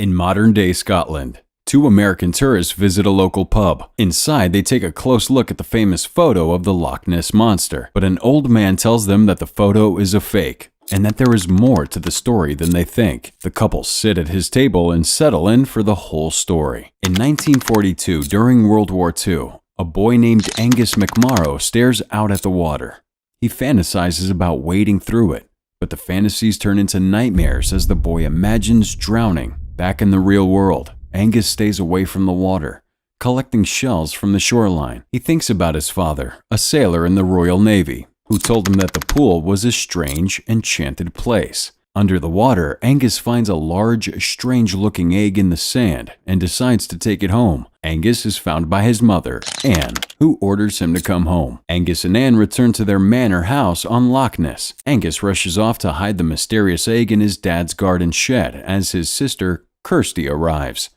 In modern-day Scotland, two American tourists visit a local pub. Inside, they take a close look at the famous photo of the Loch Ness Monster, but an old man tells them that the photo is a fake, and that there is more to the story than they think. The couple sit at his table and settle in for the whole story. In 1942, during World War II, a boy named Angus McMorrow stares out at the water. He fantasizes about wading through it, but the fantasies turn into nightmares as the boy imagines drowning. Back in the real world, Angus stays away from the water, collecting shells from the shoreline. He thinks about his father, a sailor in the Royal Navy, who told him that the pool was a strange, enchanted place. Under the water, Angus finds a large, strange-looking egg in the sand and decides to take it home. Angus is found by his mother, Anne, who orders him to come home. Angus and Anne return to their manor house on Loch Ness. Angus rushes off to hide the mysterious egg in his dad's garden shed as his sister, Kirsty, arrives,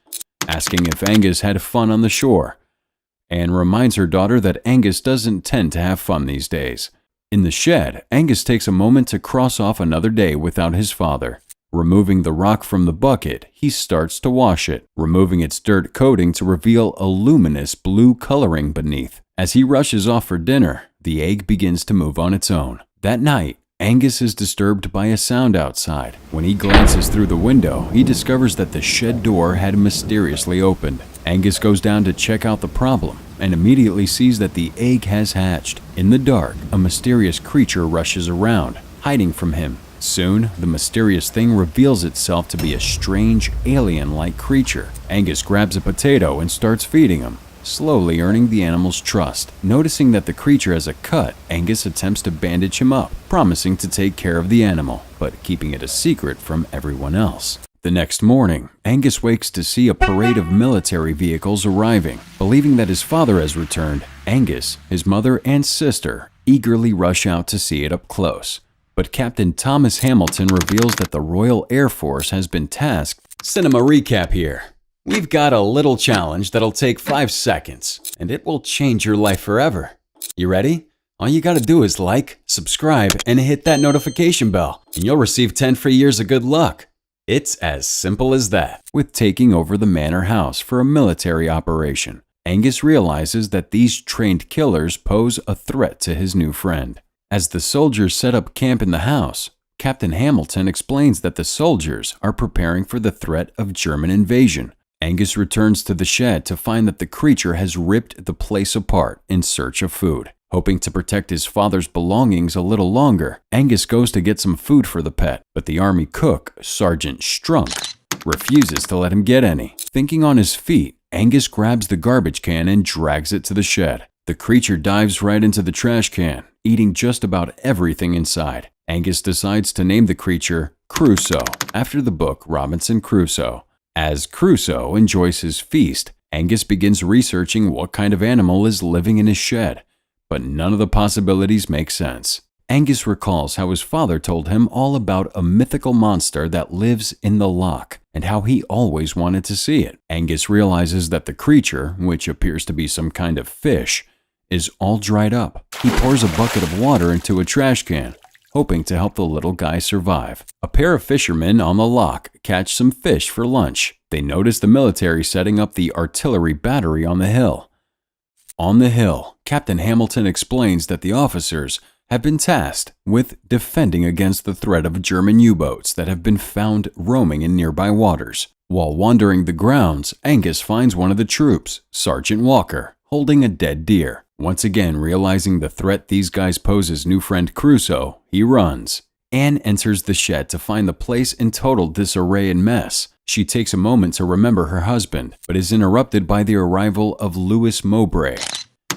asking if Angus had fun on the shore. Anne reminds her daughter that Angus doesn't tend to have fun these days. In the shed, Angus takes a moment to cross off another day without his father. Removing the rock from the bucket, he starts to wash it, removing its dirt coating to reveal a luminous blue coloring beneath. As he rushes off for dinner, the egg begins to move on its own. That night, Angus is disturbed by a sound outside. When he glances through the window, he discovers that the shed door had mysteriously opened. Angus goes down to check out the problem and immediately sees that the egg has hatched. In the dark, a mysterious creature rushes around, hiding from him. Soon, the mysterious thing reveals itself to be a strange, alien-like creature. Angus grabs a potato and starts feeding him, slowly earning the animal's trust. Noticing that the creature has a cut, Angus attempts to bandage him up, promising to take care of the animal, but keeping it a secret from everyone else. The next morning, Angus wakes to see a parade of military vehicles arriving. Believing that his father has returned, Angus, his mother, and sister eagerly rush out to see it up close. But Captain Thomas Hamilton reveals that the Royal Air Force has been tasked. Cinema recap here. We've got a little challenge that'll take 5 seconds, and it will change your life forever. You ready? All you gotta do is like, subscribe, and hit that notification bell, and you'll receive 10 free years of good luck. It's as simple as that. With taking over the manor house for a military operation, Angus realizes that these trained killers pose a threat to his new friend. As the soldiers set up camp in the house, Captain Hamilton explains that the soldiers are preparing for the threat of German invasion. Angus returns to the shed to find that the creature has ripped the place apart in search of food. Hoping to protect his father's belongings a little longer, Angus goes to get some food for the pet, but the army cook, Sergeant Strunk, refuses to let him get any. Thinking on his feet, Angus grabs the garbage can and drags it to the shed. The creature dives right into the trash can, eating just about everything inside. Angus decides to name the creature Crusoe, after the book Robinson Crusoe. As Crusoe enjoys his feast, Angus begins researching what kind of animal is living in his shed. But none of the possibilities make sense. Angus recalls how his father told him all about a mythical monster that lives in the loch, and how he always wanted to see it. Angus realizes that the creature, which appears to be some kind of fish, is all dried up. He pours a bucket of water into a trash can, hoping to help the little guy survive. A pair of fishermen on the loch catch some fish for lunch. They notice the military setting up the artillery battery on the hill. On the hill, Captain Hamilton explains that the officers have been tasked with defending against the threat of German U-boats that have been found roaming in nearby waters. While wandering the grounds, Angus finds one of the troops, Sergeant Walker, holding a dead deer. Once again realizing the threat these guys pose his new friend Crusoe, he runs. Anne enters the shed to find the place in total disarray and mess. She takes a moment to remember her husband, but is interrupted by the arrival of Louis Mowbray,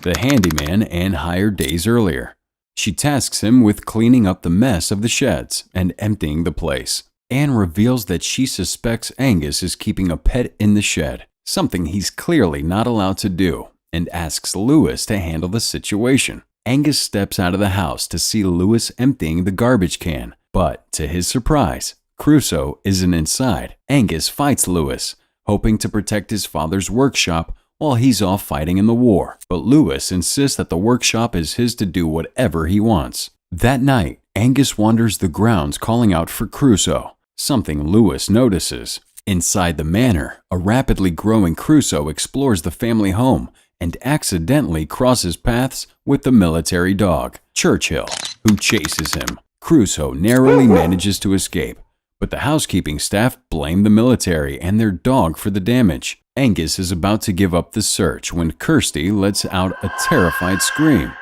the handyman Anne hired days earlier. She tasks him with cleaning up the mess of the sheds and emptying the place. Anne reveals that she suspects Angus is keeping a pet in the shed, something he's clearly not allowed to do, and asks Louis to handle the situation. Angus steps out of the house to see Louis emptying the garbage can, but to his surprise, Crusoe isn't inside. Angus fights Louis, hoping to protect his father's workshop while he's off fighting in the war. But Louis insists that the workshop is his to do whatever he wants. That night, Angus wanders the grounds calling out for Crusoe, something Louis notices. Inside the manor, a rapidly growing Crusoe explores the family home and accidentally crosses paths with the military dog, Churchill, who chases him. Crusoe narrowly manages to escape, but the housekeeping staff blame the military and their dog for the damage. Angus is about to give up the search when Kirsty lets out a terrified scream.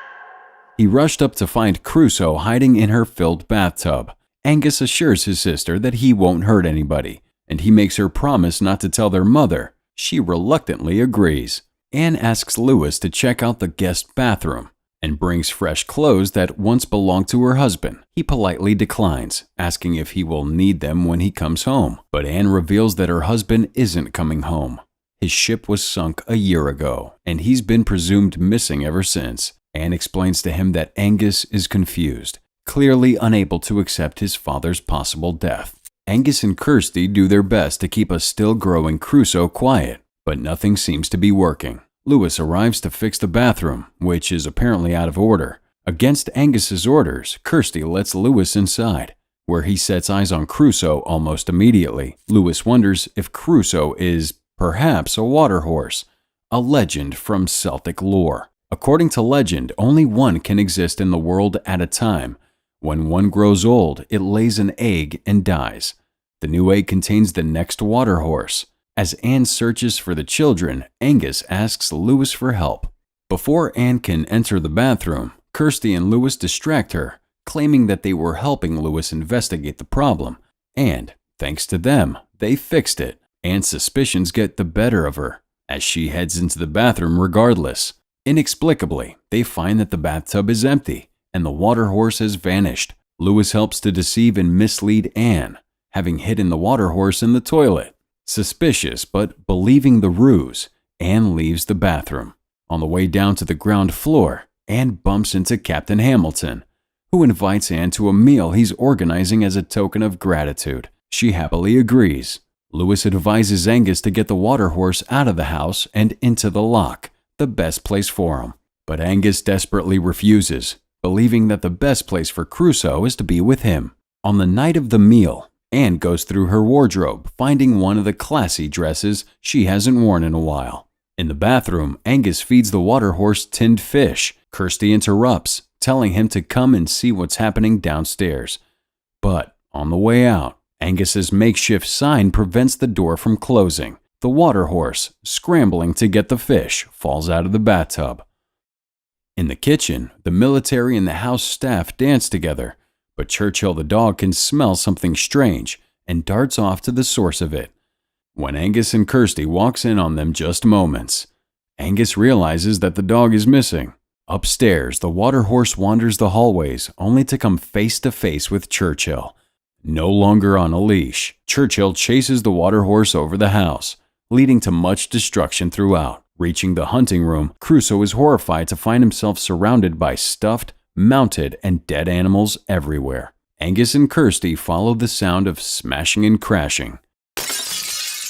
He rushed up to find Crusoe hiding in her filled bathtub. Angus assures his sister that he won't hurt anybody, and he makes her promise not to tell their mother. She reluctantly agrees. Anne asks Lewis to check out the guest bathroom and brings fresh clothes that once belonged to her husband. He politely declines, asking if he will need them when he comes home. But Anne reveals that her husband isn't coming home. His ship was sunk a year ago, and he's been presumed missing ever since. Anne explains to him that Angus is confused, clearly unable to accept his father's possible death. Angus and Kirsty do their best to keep a still-growing Crusoe quiet, but nothing seems to be working. Lewis arrives to fix the bathroom, which is apparently out of order. Against Angus's orders, Kirsty lets Lewis inside, where he sets eyes on Crusoe almost immediately. Lewis wonders if Crusoe is perhaps a water horse, a legend from Celtic lore. According to legend, only one can exist in the world at a time. When one grows old, it lays an egg and dies. The new egg contains the next water horse. As Anne searches for the children, Angus asks Lewis for help. Before Anne can enter the bathroom, Kirsty and Lewis distract her, claiming that they were helping Lewis investigate the problem. And, thanks to them, they fixed it. Anne's suspicions get the better of her, as she heads into the bathroom regardless. Inexplicably, they find that the bathtub is empty, and the water horse has vanished. Lewis helps to deceive and mislead Anne, having hidden the water horse in the toilet. Suspicious, but believing the ruse, Anne leaves the bathroom. On the way down to the ground floor, Anne bumps into Captain Hamilton, who invites Anne to a meal he's organizing as a token of gratitude. She happily agrees. Lewis advises Angus to get the water horse out of the house and into the lock, the best place for him. But Angus desperately refuses, believing that the best place for Crusoe is to be with him. On the night of the meal, Anne goes through her wardrobe, finding one of the classy dresses she hasn't worn in a while. In the bathroom, Angus feeds the water horse tinned fish. Kirsty interrupts, telling him to come and see what's happening downstairs. But on the way out, Angus's makeshift sign prevents the door from closing. The water horse, scrambling to get the fish, falls out of the bathtub. In the kitchen, the military and the house staff dance together, but Churchill the dog can smell something strange and darts off to the source of it. When Angus and Kirsty walks in on them just moments, Angus realizes that the dog is missing. Upstairs, the water horse wanders the hallways only to come face to face with Churchill. No longer on a leash, Churchill chases the water horse over the house, leading to much destruction throughout. Reaching the hunting room, Crusoe is horrified to find himself surrounded by stuffed, mounted, and dead animals everywhere. Angus and Kirsty follow the sound of smashing and crashing.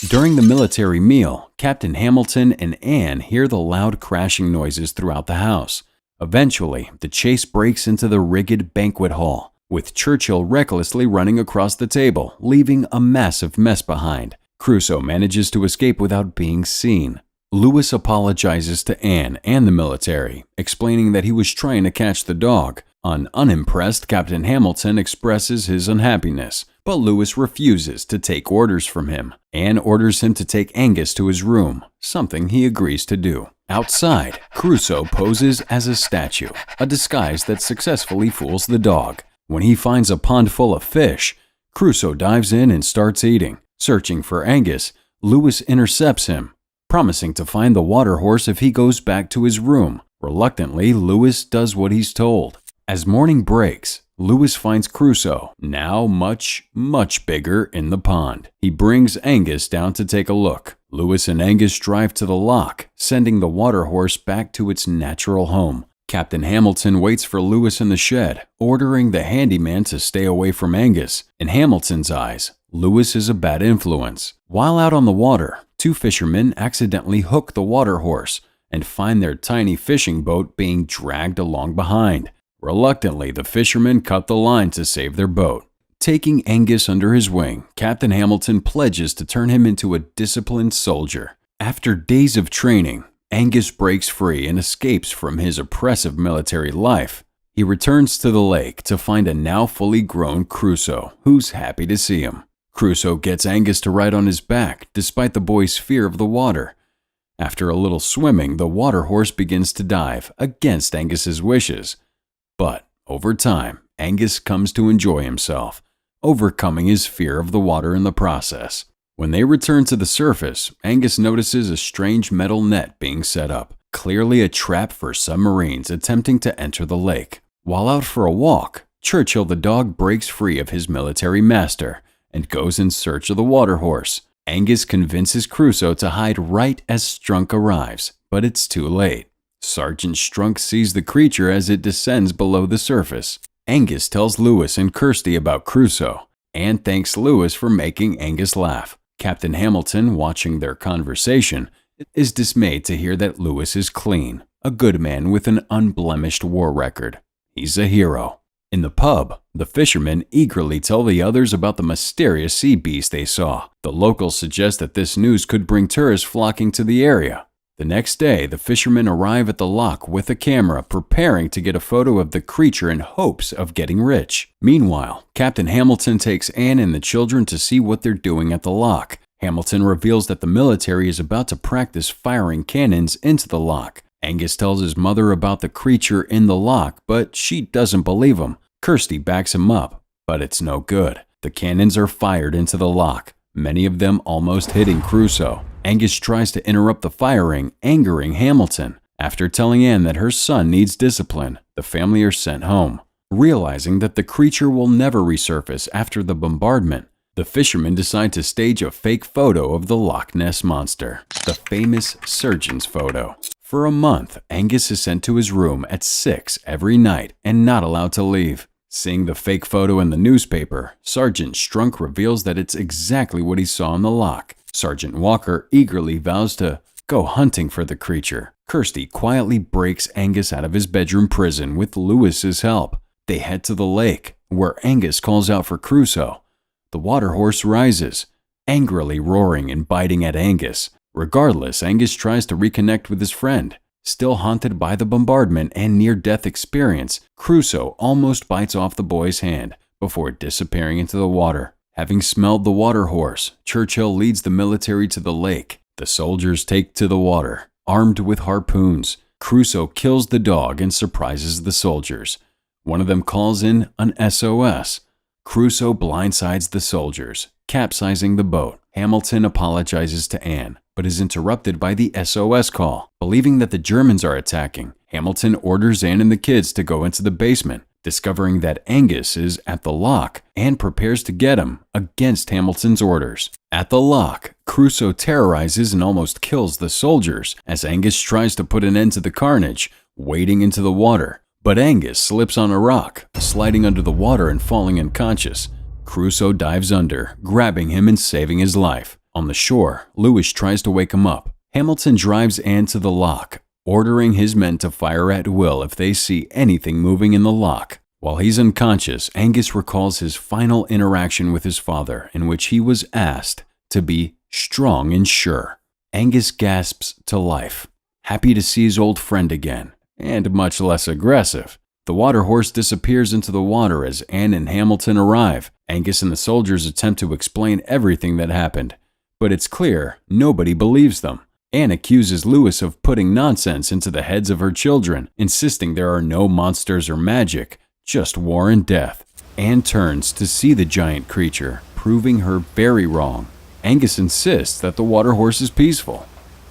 During the military meal, Captain Hamilton and Anne hear the loud crashing noises throughout the house. Eventually, the chase breaks into the rigged banquet hall, with Churchill recklessly running across the table, leaving a massive mess behind. Crusoe manages to escape without being seen. Lewis apologizes to Anne and the military, explaining that he was trying to catch the dog. Unimpressed, Captain Hamilton expresses his unhappiness, but Lewis refuses to take orders from him. Anne orders him to take Angus to his room, something he agrees to do. Outside, Crusoe poses as a statue, a disguise that successfully fools the dog. When he finds a pond full of fish, Crusoe dives in and starts eating. Searching for Angus, Lewis intercepts him, promising to find the water horse if he goes back to his room. Reluctantly, Lewis does what he's told. As morning breaks, Lewis finds Crusoe, now much bigger, in the pond. He brings Angus down to take a look. Lewis and Angus drive to the lock, sending the water horse back to its natural home. Captain Hamilton waits for Lewis in the shed, ordering the handyman to stay away from Angus. In Hamilton's eyes, Lewis is a bad influence. While out on the water, two fishermen accidentally hook the water horse and find their tiny fishing boat being dragged along behind. Reluctantly, the fishermen cut the line to save their boat. Taking Angus under his wing, Captain Hamilton pledges to turn him into a disciplined soldier. After days of training, Angus breaks free and escapes from his oppressive military life. He returns to the lake to find a now fully grown Crusoe, who's happy to see him. Crusoe gets Angus to ride on his back, despite the boy's fear of the water. After a little swimming, the water horse begins to dive, against Angus's wishes. But, over time, Angus comes to enjoy himself, overcoming his fear of the water in the process. When they return to the surface, Angus notices a strange metal net being set up, clearly a trap for submarines attempting to enter the lake. While out for a walk, Churchill the dog breaks free of his military master and goes in search of the water horse. Angus convinces Crusoe to hide right as Strunk arrives, but it's too late. Sergeant Strunk sees the creature as it descends below the surface. Angus tells Lewis and Kirsty about Crusoe, and thanks Lewis for making Angus laugh. Captain Hamilton, watching their conversation, is dismayed to hear that Lewis is clean, a good man with an unblemished war record. He's a hero. In the pub, the fishermen eagerly tell the others about the mysterious sea beast they saw. The locals suggest that this news could bring tourists flocking to the area. The next day, the fishermen arrive at the loch with a camera, preparing to get a photo of the creature in hopes of getting rich. Meanwhile, Captain Hamilton takes Anne and the children to see what they're doing at the loch. Hamilton reveals that the military is about to practice firing cannons into the loch. Angus tells his mother about the creature in the loch, but she doesn't believe him. Kirsty backs him up, but it's no good. The cannons are fired into the loch, many of them almost hitting Crusoe. Angus tries to interrupt the firing, angering Hamilton. After telling Anne that her son needs discipline, the family are sent home. Realizing that the creature will never resurface after the bombardment, the fishermen decide to stage a fake photo of the Loch Ness Monster, the famous surgeon's photo. For a month, Angus is sent to his room at 6 every night and not allowed to leave. Seeing the fake photo in the newspaper, Sergeant Strunk reveals that it's exactly what he saw in the loch. Sergeant Walker eagerly vows to go hunting for the creature. Kirsty quietly breaks Angus out of his bedroom prison with Lewis's help. They head to the lake, where Angus calls out for Crusoe. The water horse rises, angrily roaring and biting at Angus. Regardless, Angus tries to reconnect with his friend. Still haunted by the bombardment and near-death experience, Crusoe almost bites off the boy's hand before disappearing into the water. Having smelled the water horse, Churchill leads the military to the lake. The soldiers take to the water, armed with harpoons. Crusoe kills the dog and surprises the soldiers. One of them calls in an SOS. Crusoe blindsides the soldiers, capsizing the boat. Hamilton apologizes to Anne, but is interrupted by the SOS call. Believing that the Germans are attacking, Hamilton orders Anne and the kids to go into the basement. Discovering that Angus is at the loch, Anne prepares to get him against Hamilton's orders. At the loch, Crusoe terrorizes and almost kills the soldiers as Angus tries to put an end to the carnage, wading into the water. But Angus slips on a rock, sliding under the water and falling unconscious. Crusoe dives under, grabbing him and saving his life. On the shore, Lewis tries to wake him up. Hamilton drives Anne to the loch, ordering his men to fire at will if they see anything moving in the loch. While he's unconscious, Angus recalls his final interaction with his father, in which he was asked to be strong and sure. Angus gasps to life, happy to see his old friend again, and much less aggressive. The water horse disappears into the water as Anne and Hamilton arrive. Angus and the soldiers attempt to explain everything that happened, but it's clear nobody believes them. Anne accuses Lewis of putting nonsense into the heads of her children, insisting there are no monsters or magic, just war and death. Anne turns to see the giant creature, proving her very wrong. Angus insists that the water horse is peaceful,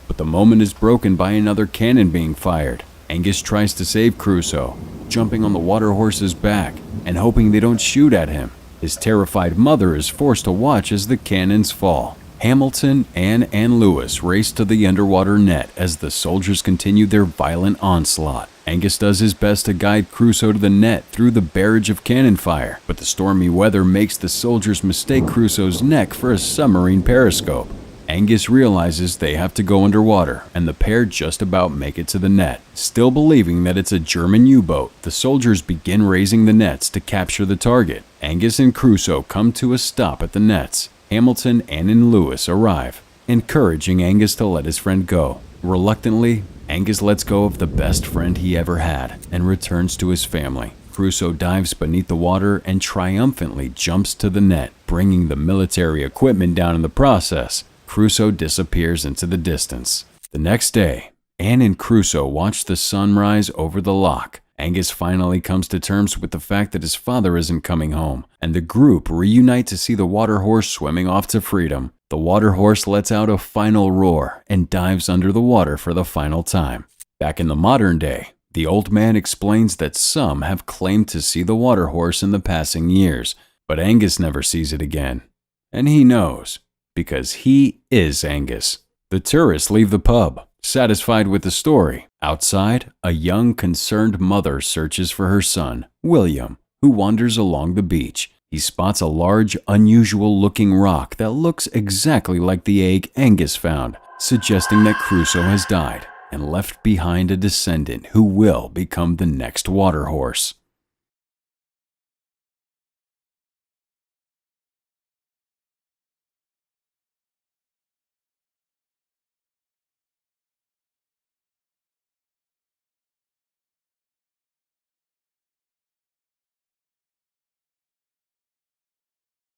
but the moment is broken by another cannon being fired. Angus tries to save Crusoe, jumping on the water horse's back and hoping they don't shoot at him. His terrified mother is forced to watch as the cannons fall. Hamilton, Anne, and Lewis race to the underwater net as the soldiers continue their violent onslaught. Angus does his best to guide Crusoe to the net through the barrage of cannon fire, but the stormy weather makes the soldiers mistake Crusoe's neck for a submarine periscope. Angus realizes they have to go underwater, and the pair just about make it to the net. Still believing that it's a German U-boat, the soldiers begin raising the nets to capture the target. Angus and Crusoe come to a stop at the nets. Hamilton, Anne, and Lewis arrive, encouraging Angus to let his friend go. Reluctantly, Angus lets go of the best friend he ever had and returns to his family. Crusoe dives beneath the water and triumphantly jumps to the net, bringing the military equipment down in the process. Crusoe disappears into the distance. The next day, Anne and Crusoe watch the sun rise over the loch. Angus finally comes to terms with the fact that his father isn't coming home, and the group reunite to see the water horse swimming off to freedom. The water horse lets out a final roar and dives under the water for the final time. Back in the modern day, the old man explains that some have claimed to see the water horse in the passing years, but Angus never sees it again. And he knows, because he is Angus. The tourists leave the pub, satisfied with the story. Outside, a young, concerned mother searches for her son, William, who wanders along the beach. He spots a large, unusual-looking rock that looks exactly like the egg Angus found, suggesting that Crusoe has died and left behind a descendant who will become the next water horse.